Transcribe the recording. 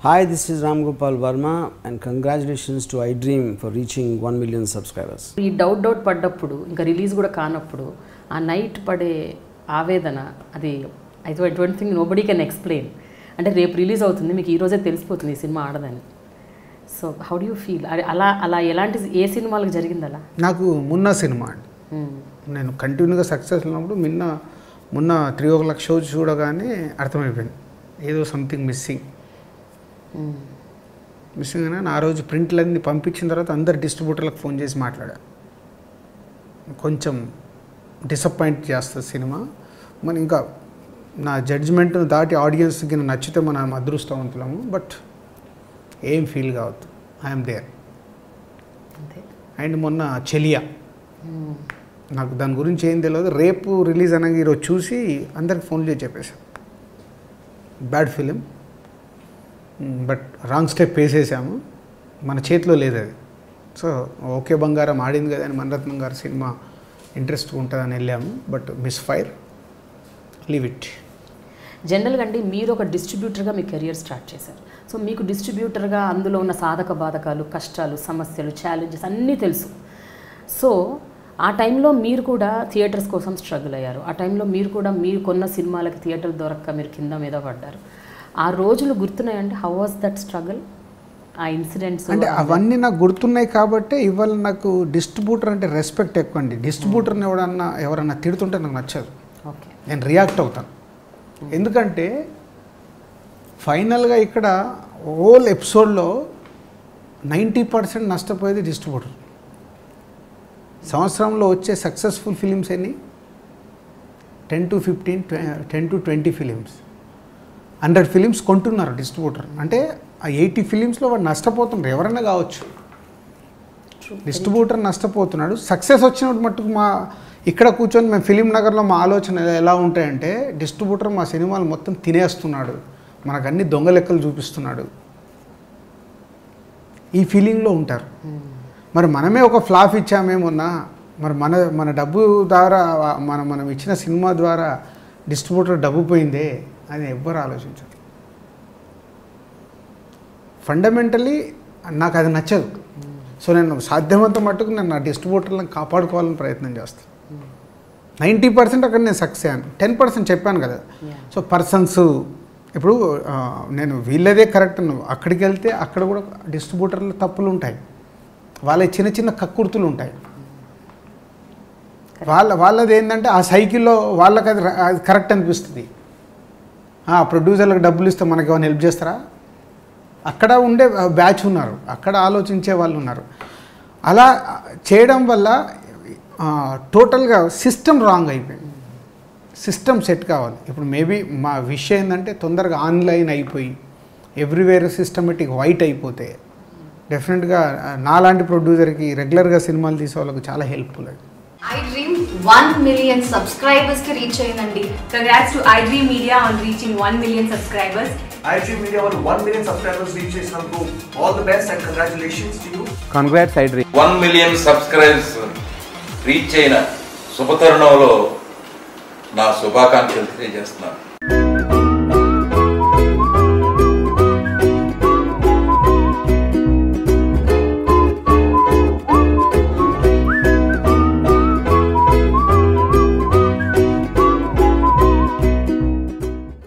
Hi, this is Ram Gopal Verma and congratulations to iDream for reaching 1 million subscribers. ఈ doubt పడ్డప్పుడు ఇంకా release కూడా కానప్పుడు ఆ నైట్ పడే ఆవేదన అది I don't think nobody can explain. అంటే రేపు రిలీజ్ అవుతుంది, మీకు ఈరోజే తెలిసిపోతుంది ఈ సినిమా ఆడదని. So how do you feel? అలా ఎలాంటి ఏ సినిమాలకు జరిగింది అలా? నాకు మున్నా సినిమా అండి, నేను కంటిన్యూగా సక్సెస్ ఉన్నప్పుడు మొన్న 3 o'clock షో చూడగానే అర్థమైపోయింది ఏదో సంథింగ్ మిస్సింగ్ అని. ఆ రోజు ప్రింట్లన్నీ పంపించిన తర్వాత అందరు డిస్ట్రిబ్యూటర్లకు ఫోన్ చేసి మాట్లాడా, కొంచెం డిసప్పాయింట్ చేస్తుంది సినిమా, మరి ఇంకా నా జడ్జిమెంట్ను దాటి ఆడియన్స్కి నచ్చితే మనం అదృష్టవంతులము, బట్ ఏం ఫీల్ కావద్దు, ఐఎమ్ దేర్. అండ్ మొన్న చెలియా, నాకు దాని గురించి ఏం తెలియదు, రేపు రిలీజ్ అనగా ఈరోజు చూసి అందరికి ఫోన్ చేసి చెప్పేశాను bad film, but wrong step వేసేసాము, మన చేతిలో లేదు అది. సో ఓకే బంగారం ఆడింది కదా అని మణిరత్నం గారి సినిమా ఇంట్రెస్ట్ ఉంటుందని వెళ్ళాము, but miss fire, leave it. జనరల్గా అండి మీరు ఒక డిస్ట్రిబ్యూటర్గా మీ కెరియర్ స్టార్ట్ చేశారు. సో మీకు డిస్ట్రిబ్యూటర్గా అందులో ఉన్న సాధక బాధకాలు, కష్టాలు, సమస్యలు, ఛాలెంజెస్ అన్నీ తెలుసు. సో ఆ టైంలో మీరు కూడా థియేటర్స్ కోసం స్ట్రగుల్ అయ్యారు. ఆ టైంలో మీరు కూడా మీరు కొన్న సినిమాలకి థియేటర్ దొరక్క మీరు కింద మీద పడ్డారు. ఆ రోజులు గుర్తున్నాయండి? హౌ వాజ్ దట్ స్ట్రగుల్, ఆ ఇన్సిడెంట్స్? అంటే అవన్నీ నాకు గుర్తున్నాయి కాబట్టి ఇవాళ నాకు డిస్ట్రిబ్యూటర్ అంటే రెస్పెక్ట్ ఎక్కువ అండి. డిస్ట్రిబ్యూటర్ని ఎవరన్నా తిడుతుంటే నాకు నచ్చదు, ఓకే, నేను రియాక్ట్ అవుతాను. ఎందుకంటే ఫైనల్గా ఇక్కడ హోల్ ఎపిసోడ్లో 90% నష్టపోయేది డిస్ట్రిబ్యూటర్. సంవత్సరంలో వచ్చే సక్సెస్ఫుల్ ఫిలిమ్స్ ఎన్ని? 10 to 20 ఫిలిమ్స్. 100 ఫిలిమ్స్ కొంటున్నారు డిస్ట్రిబ్యూటర్, అంటే ఆ 80 ఫిలిమ్స్లో వాడు నష్టపోతున్నారు, ఎవరైనా కావచ్చు. డిస్ట్రిబ్యూటర్ నష్టపోతున్నాడు. సక్సెస్ వచ్చినప్పుడు మట్టుకు ఇక్కడ కూర్చొని మేము ఫిలిం నగర్లో మా ఆలోచన ఎలా ఉంటాయంటే, డిస్ట్రిబ్యూటర్ మా సినిమాలు మొత్తం తినేస్తున్నాడు, మనకు అన్ని దొంగ లెక్కలు చూపిస్తున్నాడు, ఈ ఫీలింగ్లో ఉంటారు. మరి మనమే ఒక ఫ్లాప్ ఇచ్చామేమన్నా, మరి మన డబ్బు ద్వారా మనం ఇచ్చిన సినిమా ద్వారా డిస్ట్రిబ్యూటర్ డబ్బు పోయిందే అని ఎవ్వరు ఆలోచించరు. ఫండమెంటలీ నాకు అది నచ్చదు. సో నేను సాధ్యమంత మట్టుకు నేను నా డిస్ట్రిబ్యూటర్లను కాపాడుకోవాలని ప్రయత్నం చేస్తాను. 90% అక్కడ నేను సక్సెస్ అయ్యాను, 10% చెప్పాను కదా. సో పర్సన్స్ ఇప్పుడు నేను వీళ్ళదే కరెక్ట్, అక్కడికి వెళ్తే అక్కడ కూడా డిస్ట్రిబ్యూటర్లు తప్పులు ఉంటాయి, వాళ్ళ చిన్న కక్కుర్తులు ఉంటాయి. వాళ్ళది ఏంటంటే ఆ సైకిల్లో వాళ్ళకి అది కరెక్ట్ అనిపిస్తుంది. ప్రొడ్యూసర్లకు డబ్బులు ఇస్తే మనకి ఏమైనా హెల్ప్ చేస్తారా? అక్కడ ఉండే బ్యాచ్ ఉన్నారు, అక్కడ ఆలోచించే వాళ్ళు ఉన్నారు. అలా చేయడం వల్ల టోటల్గా సిస్టమ్ రాంగ్ అయిపోయింది. సిస్టమ్ సెట్ కావాలి. ఇప్పుడు మేబీ మా విషయం ఏంటంటే తొందరగా ఆన్లైన్ అయిపోయి ఎవ్రీవేర్ సిస్టమేటిక్ వైట్ అయిపోతే డెఫినెట్గా నాలాంటి ప్రొడ్యూసర్కి రెగ్యులర్గా సినిమాలు తీసే వాళ్ళకి చాలా హెల్ప్ఫుల్ అది. iDream 1 million subscribers కి రీచ్ అయిందండి. Congrats to iDream Media on reaching 1 million subscribers. iDream Media on 1 million subscribers reach చేసినందుకు all the best and congratulations to you. Congrats iDream. 1 million subscribers reach అయిన శుభతరుణంలో నా శుభాకాంక్షలు తెలియజేస్తున్నాను.